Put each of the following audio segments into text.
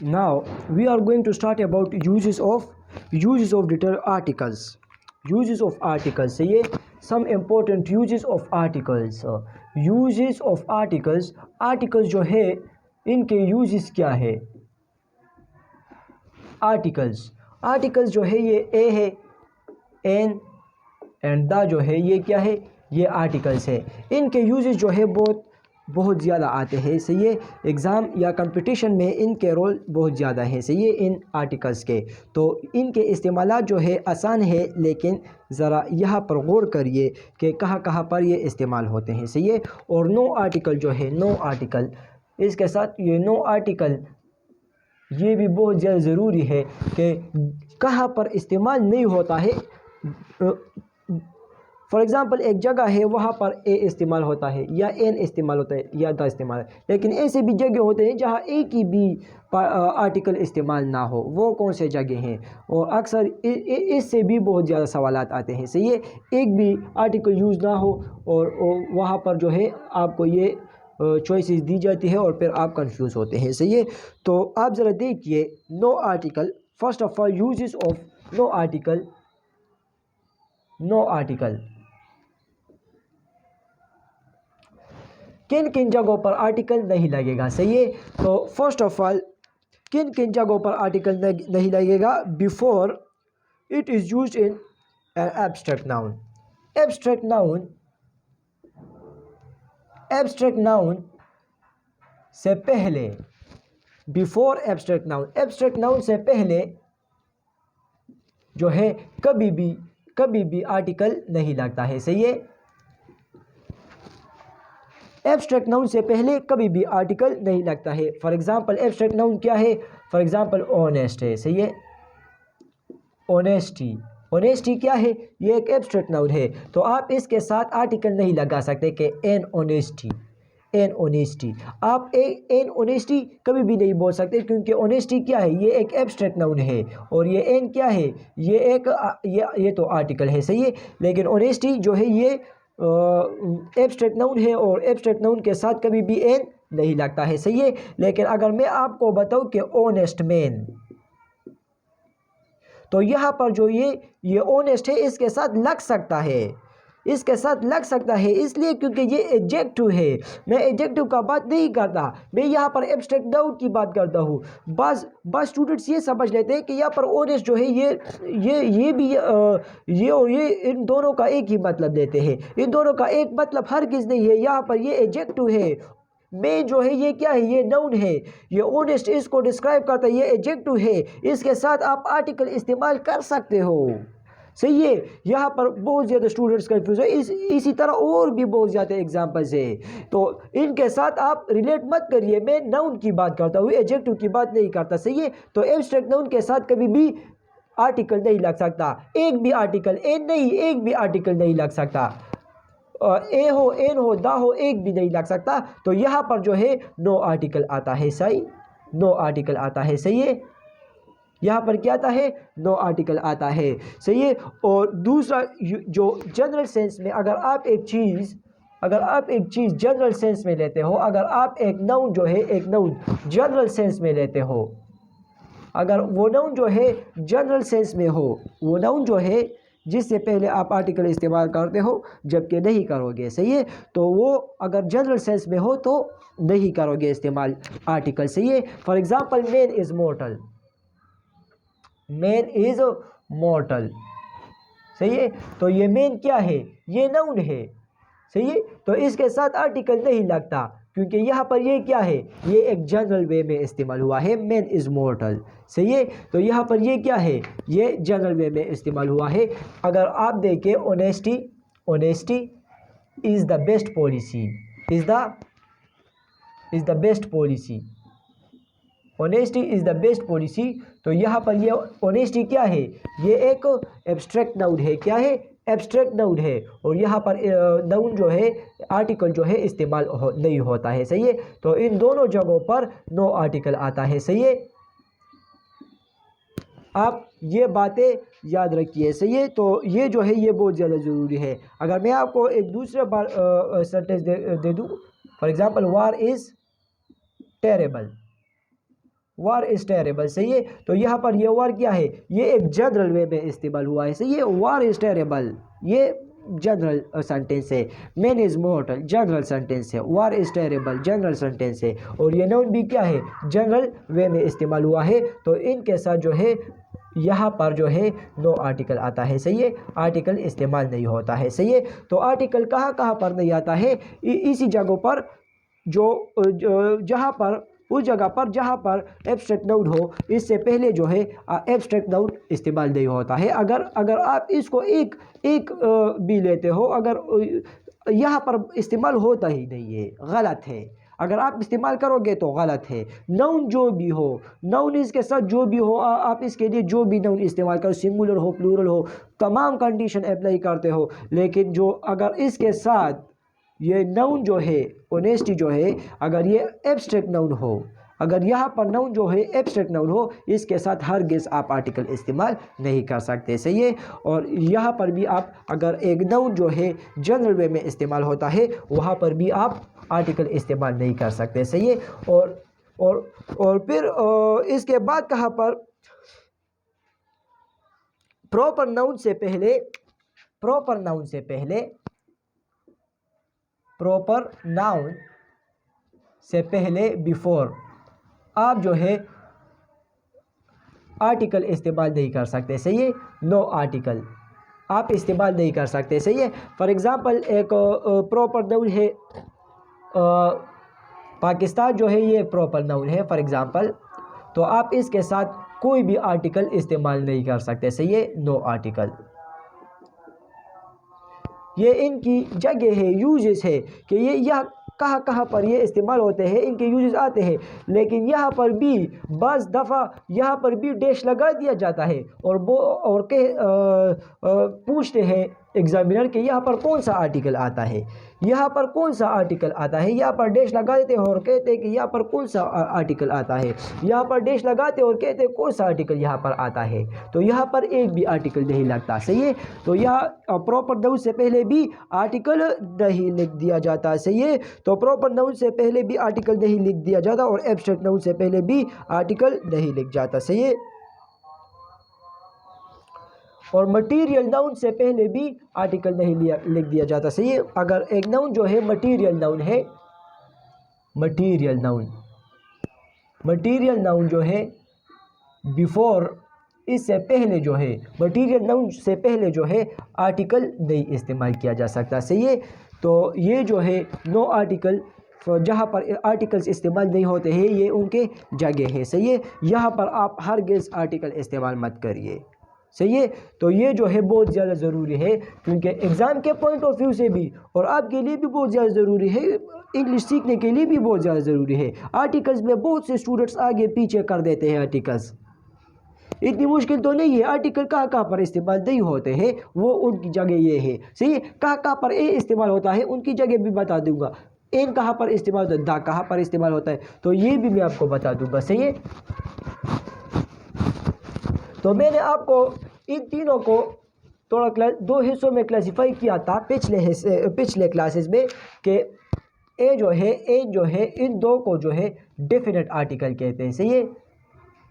Now we are going to start about uses of detailed articles. Uses of articles. So ये some important uses of articles. Uses of articles. Articles जो है इनके uses क्या है? Articles जो है ये a है, n and the जो है ये क्या है? ये articles है. इनके uses जो है बहुत ज़्यादा आते हैं. सही है, एग्ज़ाम या कंपटीशन में इनके रोल बहुत ज़्यादा है. सही है, इन आर्टिकल्स के. तो इनके इस्तेमालात जो है आसान है, लेकिन ज़रा यहाँ पर गौर करिए कि कहाँ पर ये इस्तेमाल होते हैं. सही है. और नो आर्टिकल जो है, नो आर्टिकल, इसके साथ ये नो आर्टिकल ये भी बहुत ज़्यादा ज़रूरी है कि कहाँ पर इस्तेमाल नहीं होता है. फॉर एग्ज़ाम्पल एक जगह है, वहाँ पर ए इस्तेमाल होता है या एन इस्तेमाल होता है या द इस्तेमाल है, लेकिन ऐसे भी जगह होते हैं जहाँ एक ही भी आर्टिकल इस्तेमाल ना हो. वो कौन से जगह हैं? और अक्सर इससे भी बहुत ज़्यादा सवालात आते हैं. सही है, एक भी आर्टिकल यूज़ ना हो और वहाँ पर जो है आपको ये चॉइसेस दी जाती है और फिर आप कंफ्यूज होते हैं. सही है, तो आप ज़रा देखिए no article. First of all uses of no article. No article किन किन जगहों पर आर्टिकल नहीं लगेगा. सही है, तो फर्स्ट ऑफ ऑल किन किन जगहों पर आर्टिकल नहीं लगेगा? Before it is used in abstract noun. Abstract noun से पहले, बिफोर एब्स्ट्रैक्ट नाउन से पहले जो है कभी भी आर्टिकल नहीं लगता है. सही है, एब्स्ट्रैक्ट नाउन से पहले कभी भी आर्टिकल नहीं लगता है. फॉर एग्जांपल एब्स्ट्रैक्ट नाउन क्या है? फॉर एग्जांपल ऑनेस्ट है. सही है, ऑनेस्टी क्या है? ये एक एब्स्ट्रैक्ट नाउन है, तो आप इसके साथ आर्टिकल नहीं लगा सकते कि एन ऑनेस्टी. आप एन ऑनेस्टी कभी भी नहीं बोल सकते, क्योंकि ऑनेस्टी क्या है? ये एक एब्स्ट्रैक्ट नाउन है. और ये एन क्या है? ये तो आर्टिकल है. सही है, लेकिन ऑनेस्टी जो है ये एब्स्ट्रैक्ट नाउन है और एब्स्ट्रैक्ट नाउन के साथ कभी भी एन नहीं लगता है. सही है, लेकिन अगर मैं आपको बताऊं कि ऑनेस्ट मैन, तो यहाँ पर जो ये ऑनेस्ट है इसके साथ लग सकता है. इसलिए क्योंकि ये एडजेक्टिव है. मैं एडजेक्टिव का बात नहीं करता, मैं यहाँ पर एब्स्ट्रैक्ट नाउन की बात करता हूँ. बस स्टूडेंट्स ये समझ लेते हैं कि यहाँ पर ऑनेस्ट जो है ये भी ये और ये इन दोनों का एक ही मतलब लेते हैं. इन दोनों का एक मतलब हरगिज़ नहीं है. यहाँ पर ये एडजेक्टिव है, मैं जो है ये क्या है? ये नाउन है. ये ऑनेस्ट इसको डिस्क्राइब करता है, ये एडजेक्टिव है. इसके साथ आप आर्टिकल इस्तेमाल कर सकते हो. सही है, यहाँ पर बहुत ज़्यादा स्टूडेंट्स कंफ्यूज है. इसी तरह और भी बहुत ज़्यादा एग्जांपल्स है, तो इनके साथ आप रिलेट मत करिए. मैं नाउन की बात करता हूँ, एडजेक्टिव की बात नहीं करता. सही है, तो एब्स्ट्रैक्ट नाउन के साथ कभी भी आर्टिकल नहीं लग सकता. एक भी आर्टिकल, एक भी आर्टिकल नहीं लग सकता. ए हो, एन हो, दा हो, एक भी नहीं लग सकता. तो यहाँ पर जो है नो आर्टिकल आता है. सही, नो आर्टिकल आता है. सही है, यहाँ पर क्या आता है? नो आर्टिकल आता है. सही है. और दूसरा जो जनरल सेंस में, अगर आप एक चीज़ जनरल सेंस में लेते हो, अगर आप एक नाउन जो है, एक नाउन जनरल सेंस में लेते हो, अगर वो नाउन जो है जनरल सेंस में हो, वो नाउन जो है जिससे पहले आप आर्टिकल इस्तेमाल करते हो जबकि नहीं करोगे. सही है, तो वो अगर जनरल सेंस में हो तो नहीं करोगे इस्तेमाल आर्टिकल. सही है, फॉर एग्जांपल मैन इज़ मॉर्टल. सही है, तो ये मैन क्या है? ये नाउन है. सही है, तो इसके साथ आर्टिकल नहीं लगता, क्योंकि यहाँ पर ये क्या है? ये एक जनरल वे में इस्तेमाल हुआ है, मैन इज़ मॉर्टल. सही है, तो यहाँ पर ये क्या है? ये जनरल वे में इस्तेमाल हुआ है. अगर आप देखें honesty is the best policy. Honesty is the best policy. तो यहाँ पर ये ऑनेस्टी क्या है? ये एक एब्स्ट्रैक्ट नाउन है. क्या है? एब्स्ट्रैक्ट नाउन है. और यहाँ पर नाउन जो है, आर्टिकल जो है इस्तेमाल नहीं होता है. सही है, तो इन दोनों जगहों पर नो आर्टिकल आता है. सही है, आप ये बातें याद रखिए. सही है, तो ये जो है ये बहुत ज़्यादा ज़रूरी है. अगर मैं आपको एक दूसरा बार सेंटेंस दे दूँ, for example war is terrible. War is terrible, सही है। तो यहाँ पर ये वार क्या है, ये एक जनरल वे में इस्तेमाल हुआ है, सही है। वार इज टेरेबल ये जनरल सेंटेंस है। Man is mortal general sentence है। War is terrible general sentence है। और ये नाउन भी क्या है, जनरल वे में इस्तेमाल हुआ है। तो इनके साथ जो है यहाँ पर जो है नो आर्टिकल आता है, सही है। आर्टिकल इस्तेमाल नहीं होता है, सही है। तो आर्टिकल कहाँ कहाँ पर नहीं आता है, इसी जगहों पर जहाँ पर उस जगह पर जहाँ पर एब्स्ट्रैक्ट नाउन हो, इससे पहले जो है एब्स्ट्रैक्ट नाउन इस्तेमाल नहीं होता है। अगर आप इसको एक भी लेते हो, अगर यहाँ पर इस्तेमाल होता ही नहीं है, गलत है। अगर आप इस्तेमाल करोगे तो गलत है। नाउन जो भी हो, नाउन इसके साथ जो भी हो, आप इसके लिए जो भी नाउन इस्तेमाल करो, सिंगुलर हो प्लूरल हो, तमाम कंडीशन अप्लाई करते हो। लेकिन जो अगर इसके साथ ये नाउन जो है, ऑनेस्टी जो है, अगर ये एब्स्ट्रैक्ट नाउन हो, अगर यहाँ पर नाउन जो है एब्स्ट्रैक्ट नाउन हो, इसके साथ हरगिज़ आप आर्टिकल इस्तेमाल नहीं कर सकते, सही है। और यहाँ पर भी आप अगर एक नाउन जो है जनरल वे में इस्तेमाल होता है, वहाँ पर भी आप आर्टिकल इस्तेमाल नहीं कर सकते, सही है। और फिर इसके बाद कहाँ पर प्रॉपर नाउन से पहले बिफोर आप जो है आर्टिकल इस्तेमाल नहीं कर सकते, सही है। नो आर्टिकल आप इस्तेमाल नहीं कर सकते, सही है। फॉर एग्ज़ाम्पल एक प्रॉपर नाउन है पाकिस्तान जो है, ये एक प्रॉपर नाउन है फॉर एग्ज़ाम्पल। तो आप इसके साथ कोई भी आर्टिकल इस्तेमाल नहीं कर सकते, सही है। नो आर्टिकल ये इनकी जगह है, यूजेस है कि ये यह कहाँ कहाँ पर ये इस्तेमाल होते हैं, इनके यूजेस आते हैं। लेकिन यहाँ पर भी बस दफ़ा यहाँ पर भी डैश लगा दिया जाता है और वो और पूछते हैं एग्जामिनर के यहाँ पर कौन सा आर्टिकल आता है, यहाँ पर कौन सा आर्टिकल आता है। यहाँ पर डैश लगा देते हैं और कहते हैं कि यहाँ पर कौन सा आर्टिकल आता है, यहाँ पर डैश लगाते हैं और कहते हैं कौन सा आर्टिकल यहाँ पर आता है। तो यहाँ पर एक भी आर्टिकल नहीं लगता, सही है। तो यहाँ प्रॉपर नाउन से पहले भी आर्टिकल नहीं लिख दिया जाता, सही है। तो प्रॉपर नाउन से पहले भी आर्टिकल नहीं लिख दिया जाता और एब्स्ट्रैक्ट नाउन से पहले भी आर्टिकल नहीं लिख जाता, सही है। और मटीरियल नाउन से पहले भी आर्टिकल नहीं लिख दिया जाता, सही है। अगर एक नाउन जो है मटीरियल नाउन है, मटीरियल नाउन जो है बिफोर, इससे पहले जो है मटीरियल नाउन से पहले जो है आर्टिकल नहीं इस्तेमाल किया जा सकता, सही है। तो ये जो है नो आर्टिकल, जहाँ पर आर्टिकल्स इस्तेमाल नहीं होते हैं, ये उनके जगह है, सही है। यहाँ पर आप हरगिज़ आर्टिकल इस्तेमाल मत करिए, सही है। तो ये जो है बहुत ज़्यादा ज़रूरी है, क्योंकि एग्ज़ाम के पॉइंट ऑफ व्यू से भी और आपके लिए भी बहुत ज़्यादा ज़रूरी है, इंग्लिश सीखने के लिए भी बहुत ज़्यादा ज़रूरी है। आर्टिकल्स में बहुत से स्टूडेंट्स आगे पीछे कर देते हैं। आर्टिकल्स इतनी मुश्किल तो नहीं है। आर्टिकल कहाँ कहाँ पर इस्तेमाल नहीं होते हैं, वो उनकी जगह ये है, सही है। कहाँ कहाँ पर ए इस्तेमाल होता है, उनकी जगह भी बता दूंगा। एन कहाँ पर इस्तेमाल होता है, दा कहाँ पर इस्तेमाल होता है, तो ये भी मैं आपको बता दूंगा, सही है। तो मैंने आपको इन तीनों को थोड़ा दो हिस्सों में क्लासिफाई किया था पिछले क्लासेस में, कि ए जो है इन दो को जो है डेफिनेट आर्टिकल कहते हैं, सही है।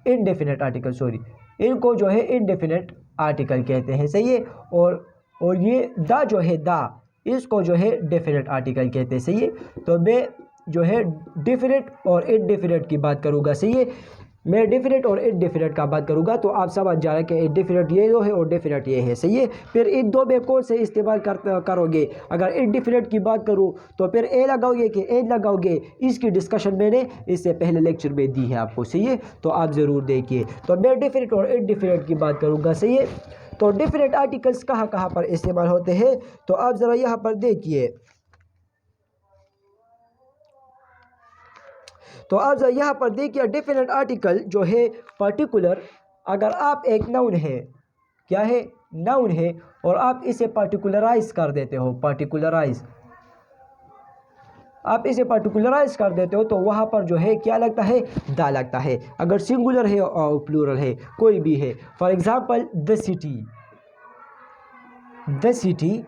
इनडेफिनेट आर्टिकल, सॉरी, इनको जो है इनडेफिनेट आर्टिकल कहते हैं, सही है। और ये दा जो है, दा, इसको जो है डेफिनेट आर्टिकल कहते हैं, सही है। तो मैं जो है डेफिनेट और इनडेफिनेट की बात करूँगा, सही है। मैं डेफिनेट और इनडेफिनेट का बात करूँगा तो आप समझ जा रहे हैं कि डेफिनेट ये जो है और डेफिनेट ये है, सही है। फिर इन दो में कौन से इस्तेमाल करोगे। अगर इनडेफिनेट की बात करूँ तो फिर ए लगाओगे कि एन लगाओगे, इसकी डिस्कशन मैंने इससे पहले लेक्चर में दी है आपको, सही है। तो आप ज़रूर देखिए। तो मैं डेफिनेट और इनडेफिनेट की बात करूँगा, सही है। तो डेफिनेट आर्टिकल्स कहाँ कहाँ पर इस्तेमाल होते हैं, तो आप ज़रा यहाँ पर देखिए। तो आप यहाँ पर देखिए, डेफिनेट आर्टिकल जो है पर्टिकुलर, अगर आप एक नाउन है, क्या है, नाउन है, और आप इसे पर्टिकुलराइज कर देते हो, आप इसे पर्टिकुलराइज कर देते हो, तो वहाँ पर जो है क्या लगता है, दा लगता है। अगर सिंगुलर है और प्लूरल है, कोई भी है। फॉर एग्जाम्पल द सिटी,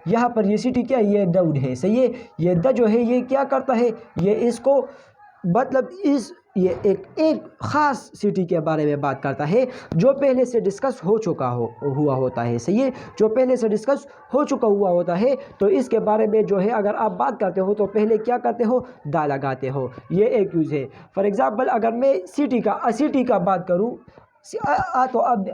यहाँ पर ये सिटी क्या है, ये नाउन है, सही है। ये द जो है ये क्या करता है, ये इसको मतलब ये एक ख़ास सिटी के बारे में बात करता है जो पहले से डिस्कस हो चुका हुआ होता है। सही है, जो पहले से डिस्कस हो चुका हुआ होता है। तो इसके बारे में जो है अगर आप बात करते हो तो पहले क्या करते हो, दा लगाते हो। ये एक यूज़ है। फॉर एग्ज़ाम्पल अगर मैं सिटी का बात करूँ तो अब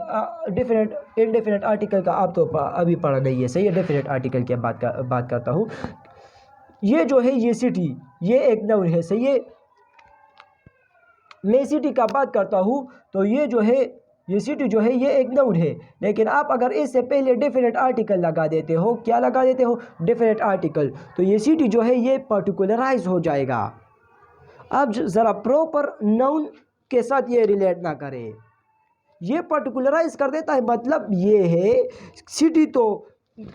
डेफिनेट इनडेफिनेट आर्टिकल का आप तो अभी पढ़ गई है। सही है, डेफिनेट आर्टिकल की बात करता हूँ। ये जो है ये सिटी ये एक नाउन है। सही है, मैं सिटी का बात करता हूँ तो ये जो है ये सिटी जो है ये एक नाउन है। लेकिन आप अगर इससे पहले डेफिनेट आर्टिकल लगा देते हो, क्या लगा देते हो, डेफिनेट आर्टिकल, तो ये सिटी जो है ये पर्टिकुलराइज हो जाएगा। अब ज़रा प्रॉपर नाउन के साथ ये रिलेट ना करें, ये पर्टिकुलराइज कर देता है। मतलब ये है सिटी तो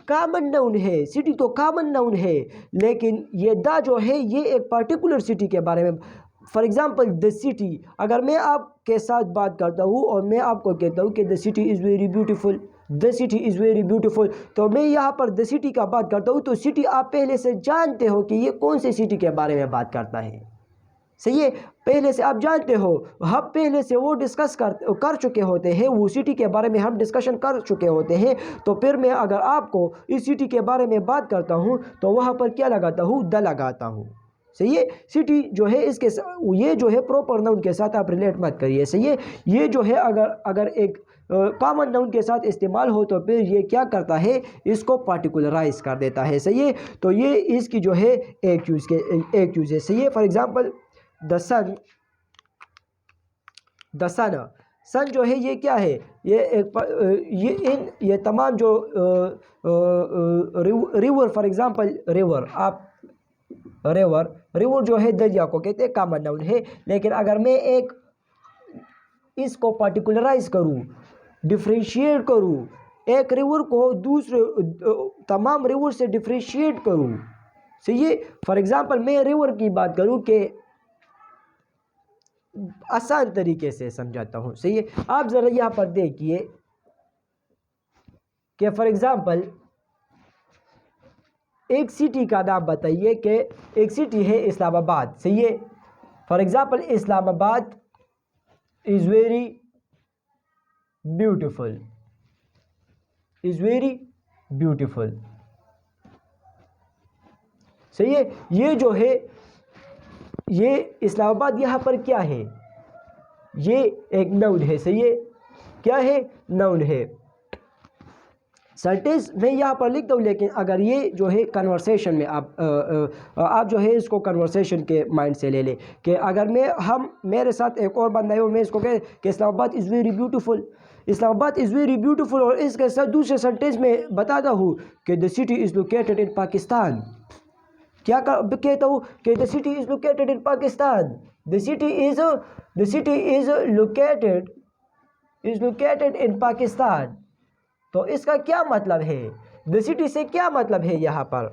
कॉमन नाउन है, सिटी तो कॉमन नाउन है, लेकिन ये द जो है ये एक पर्टिकुलर सिटी के बारे में। फॉर एग्ज़ाम्पल द सिटी, अगर मैं आपके साथ बात करता हूँ और मैं आपको कहता हूँ कि the city is very beautiful, the city is very beautiful, तो मैं यहाँ पर द सिटी का बात करता हूँ तो सिटी आप पहले से जानते हो कि ये कौन से सिटी के बारे में बात करता है। सही है, पहले से आप जानते हो, हम पहले से वो डिस्कस कर चुके होते हैं, वो सिटी के बारे में हम डिस्कशन कर चुके होते हैं। तो फिर मैं अगर आपको इस सिटी के बारे में बात करता हूँ तो वहाँ पर क्या लगाता हूँ, द लगाता हूँ। सही है, सिटी जो है इसके ये जो है प्रॉपर नाउन के साथ आप रिलेट मत करिए। सही है, ये जो है अगर एक कॉमन नाउन के साथ इस्तेमाल हो तो फिर ये क्या करता है, इसको पार्टिकुलराइज कर देता है। सही है, तो ये इसकी जो है एक यूज़ है। सही है, फॉर एग्जांपल द सन सन जो है ये क्या है, ये एक ये तमाम जो रिवर, फॉर एग्जांपल रिवर, आप रिवर जो है दरिया को कहते हैं, कॉमन नाउन है। लेकिन अगर मैं एक इसको पार्टिकुलराइज करूं, डिफरेंशिएट करूं, एक रिवर को दूसरे तमाम रिवर से डिफरेंशिएट करूं। सही है, फॉर एग्जांपल मैं रिवर की बात करूं कि आसान तरीके से समझाता हूं। सही है, आप ज़रा यहाँ पर देखिए कि फॉर एग्जांपल एक सिटी का नाम बताइए कि एक सिटी है इस्लामाबाद। सही है, for example Islamabad is very beautiful, is very beautiful. सही है, ये जो है ये इस्लामाबाद यहाँ पर क्या है, ये एक नाउन है। सही है, क्या है, नाउन है। सेंटेंस मैं यहाँ पर लिखता हूँ, लेकिन अगर ये जो है कन्वर्सेशन में आप जो है इसको कन्वर्सेशन के माइंड से ले लें कि अगर मेरे साथ एक और बंदा है और मैं इसको कहे कि Islamabad is very beautiful, Islamabad is very beautiful, और इसके साथ दूसरे सेंटेंस में बताता हूँ कि the city is located in Pakistan. क्या कहता हूँ कि the city is located in Pakistan, the city is located in Pakistan. तो इसका क्या मतलब है, द सिटी से क्या मतलब है यहाँ पर,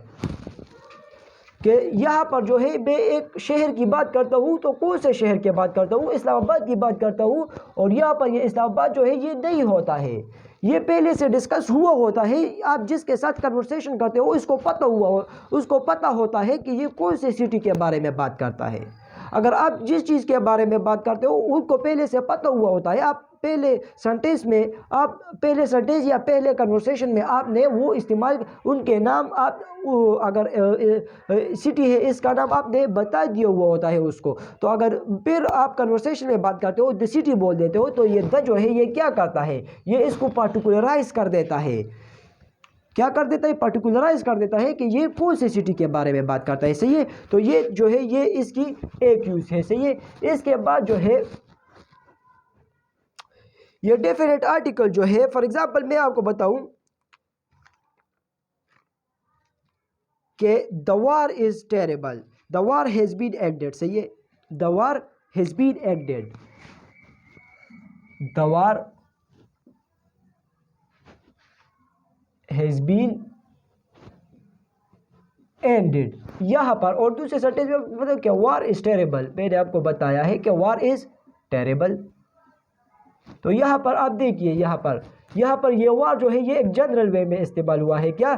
कि यहाँ पर जो है मैं एक शहर की बात करता हूँ तो कौन से शहर की बात करता हूँ, इस्लामाबाद की बात करता हूँ। और यहाँ पर ये इस्लामाबाद जो है ये नहीं होता है, ये पहले से डिस्कस हुआ होता है। आप जिसके साथ कन्वर्सेशन करते हो उसको पता होता है कि ये कौन से सिटी के बारे में बात करता है। अगर आप जिस चीज़ के बारे में बात करते हो उनको पहले से पता हुआ होता है, आप पहले सेंटेंस या पहले कन्वर्सेशन में आपने वो इस्तेमाल उनके नाम, आप अगर सिटी है इसका नाम आपने बता दिया हुआ होता है उसको। तो अगर फिर आप कन्वर्सेशन में बात करते हो द सिटी बोल देते हो तो ये द जो है ये क्या करता है, ये इसको पार्टिकुलराइज कर देता है। क्या कर देता है, पार्टिकुलराइज कर देता है कि ये कौन सी सिटी के बारे में बात करता है। सही है, तो ये जो है ये इसकी एक यूज़ है। सही है, इसके बाद जो है ये डेफिनेट आर्टिकल जो है, फॉर एग्जांपल मैं आपको बताऊं कि the war is terrible, the war has been ended. सही है, the war has been ended, the war has been ended यहाँ पर। और दूसरे सेंटेंस में मतलब क्या, वार इज़ टेरेबल, मैंने आपको बताया है कि वार इज़ टेरेबल। तो यहाँ पर आप देखिए, यहाँ पर ये वार जो है ये एक जनरल वे में इस्तेमाल हुआ है क्या,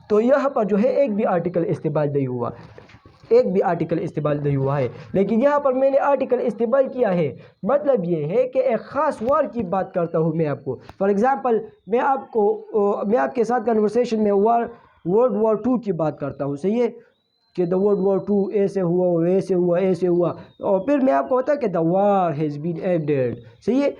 तो यहाँ पर जो है एक भी आर्टिकल इस्तेमाल नहीं हुआ। एक भी आर्टिकल इस्तेमाल नहीं हुआ है। लेकिन यहाँ पर मैंने आर्टिकल इस्तेमाल किया है, मतलब ये है कि एक ख़ास वार की बात करता हूँ मैं आपको। फॉर एग्ज़ाम्पल मैं आपके साथ कन्वर्सेशन में वर्ल्ड वॉर 2 की बात करता हूँ, सही है, कि द वर्ल्ड वॉर 2 ऐसे हुआ, वैसे हुआ, ऐसे हुआ, और फिर मैं आपको होता है कि the war has been ended, सही है।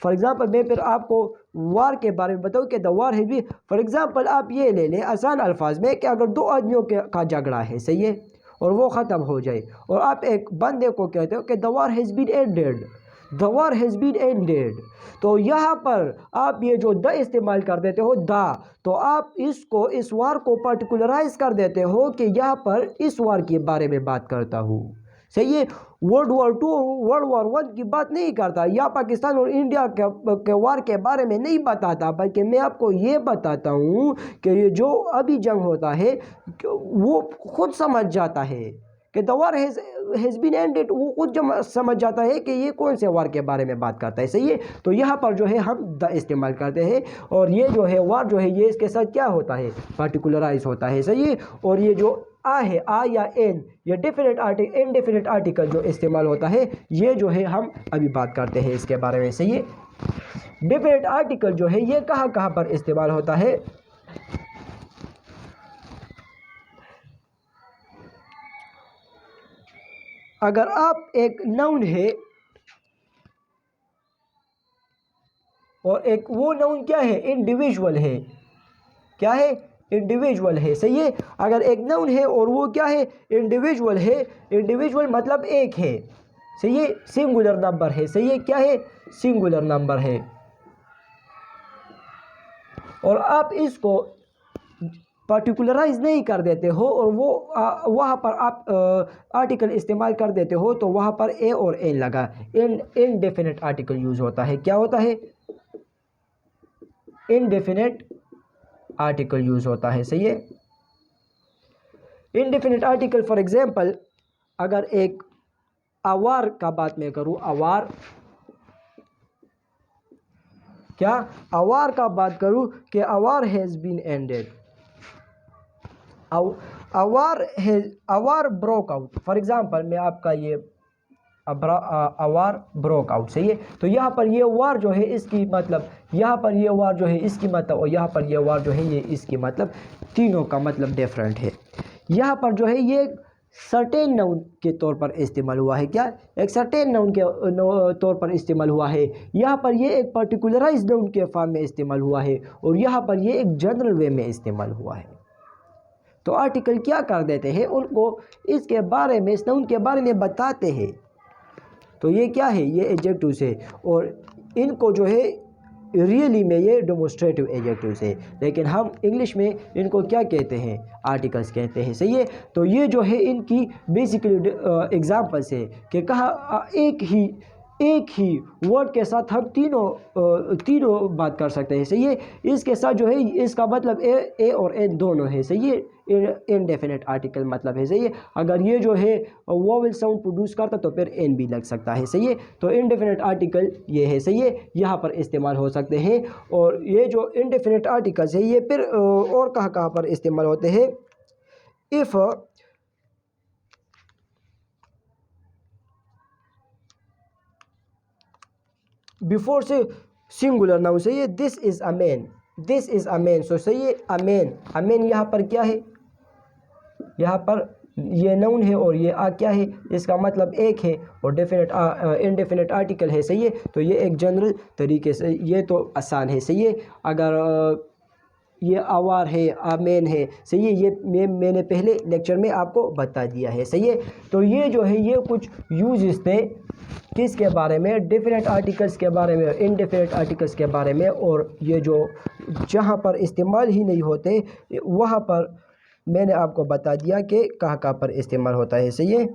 फॉर एग्ज़ाम्पल मैं फिर आपको वार के बारे में बताऊँ कि द वार है भी। फॉर एग्ज़ाम्पल आप ये ले लें आसान अल्फाज में कि अगर दो आदमियों का झगड़ा है, सही है, और वो ख़त्म हो जाए, और आप एक बंदे को कहते हो कि the war has been ended, the war has been ended, तो यहाँ पर आप ये जो द इस्तेमाल कर देते हो द, तो आप इस वार को पर्टिकुलराइज कर देते हो कि यहाँ पर इस वार के बारे में बात करता हूँ, सही है। वर्ल्ड वॉर 2 वर्ल्ड वॉर 1 की बात नहीं करता, या पाकिस्तान और इंडिया के वार के बारे में नहीं बताता, बल्कि मैं आपको ये बताता हूँ कि ये जो अभी जंग होता है वो खुद समझ जाता है कि the war has been ended, वो खुद समझ जाता है कि ये कौन से वार के बारे में बात करता है, सही है। तो यहाँ पर जो है हम द इस्तेमाल करते हैं, और ये जो है वार जो है ये इसके साथ क्या होता है, पार्टिकुलराइज होता है, सही है। और ये जो आ है, आ या एन, ये इनडेफिनेट आर्टिकल जो इस्तेमाल होता है, ये जो है हम अभी बात करते हैं इसके बारे में, सही है। डेफिनेट आर्टिकल जो है ये कहाँ कहाँ पर इस्तेमाल होता है, अगर आप एक नाउन है और एक वो नाउन क्या है, इंडिविजुअल है, क्या है, इंडिविजुअल है, सही है। अगर एक नाउन है और वो क्या है, इंडिविजुअल है, इंडिविजुअल मतलब एक है, सही है, सिंगुलर नंबर है, सही है, क्या है, सिंगुलर नंबर है, और आप इसको पर्टिकुलराइज नहीं कर देते हो और वो वहाँ पर आप आर्टिकल इस्तेमाल कर देते हो, तो वहाँ पर ए और एन लगा, इनडेफिनेट आर्टिकल यूज़ होता है, क्या होता है, इनडेफिनेट आर्टिकल यूज़ होता है, सही है। इनडेफिनेट आर्टिकल फॉर एग्जांपल अगर एक अवार का बात मैं करूँ, अवार, क्या, अवार का बात करूँ कि a war has been ended, a war broke out, for example मैं आपका ये अवार ब्रोक आउट, सही है। तो यहाँ पर ये वार जो है इसकी मतलब, यहाँ पर ये वार जो है इसकी मतलब, और यहाँ पर ये वार जो है ये इसकी मतलब, तीनों का मतलब डिफरेंट है। यहाँ पर जो है ये सर्टेन नाउन के तौर पर इस्तेमाल हुआ है, क्या, एक सर्टेन नाउन के तौर पर इस्तेमाल हुआ है। यहाँ पर ये एक पर्टिकुलराइज नाउन के फॉर्म में इस्तेमाल हुआ है, और यहाँ पर ये एक जनरल वे में इस्तेमाल हुआ है। तो आर्टिकल क्या कर देते हैं, उनको इसके बारे में, इस नाउन के बारे में बताते हैं। तो ये क्या है, ये एडजेक्टिव्स है, और इनको जो है रियली में ये डेमोस्ट्रेटिव एडजेक्टिव्स है, लेकिन हम इंग्लिश में इनको क्या कहते हैं, आर्टिकल्स कहते हैं, सही है। तो ये जो है इनकी बेसिकली एग्जांपल्स है कि कहाँ एक ही वर्ड के साथ हम तीनों बात कर सकते हैं, सही है। इसके साथ जो है इसका मतलब ए और एन दोनों है, सही है, इनडेफिनेट आर्टिकल मतलब है, सही है। अगर ये जो है वोवेल साउंड प्रोड्यूस करता तो फिर एन भी लग सकता है, सही है। तो इनडेफिनेट आर्टिकल ये है, सही है, यहाँ पर इस्तेमाल हो सकते हैं। और ये जो इनडेफिनेट आर्टिकल्स है ये फिर और कहाँ पर इस्तेमाल होते हैं, इफ़ बिफोर से सिंगुलर नाउन, सही है, this is a man, this is a man, so सही है, अमेन यहाँ पर क्या है, यहाँ पर ये नाउन है और ये क्या है, इसका मतलब एक है, और इनडेफिनेट आर्टिकल है, सही है। तो ये एक जनरल तरीके से, ये तो आसान है, सही है। अगर ये आवार है, आमेन है, सही है, ये मैंने पहले लेक्चर में आपको बता दिया है, सही है। तो ये जो है ये कुछ यूजेस थे किसके बारे में, डेफिनेट आर्टिकल्स के बारे में, इनडेफिनेट आर्टिकल्स के बारे में, और ये जो जहाँ पर इस्तेमाल ही नहीं होते वहाँ पर मैंने आपको बता दिया कि कहाँ पर इस्तेमाल होता है, सही है।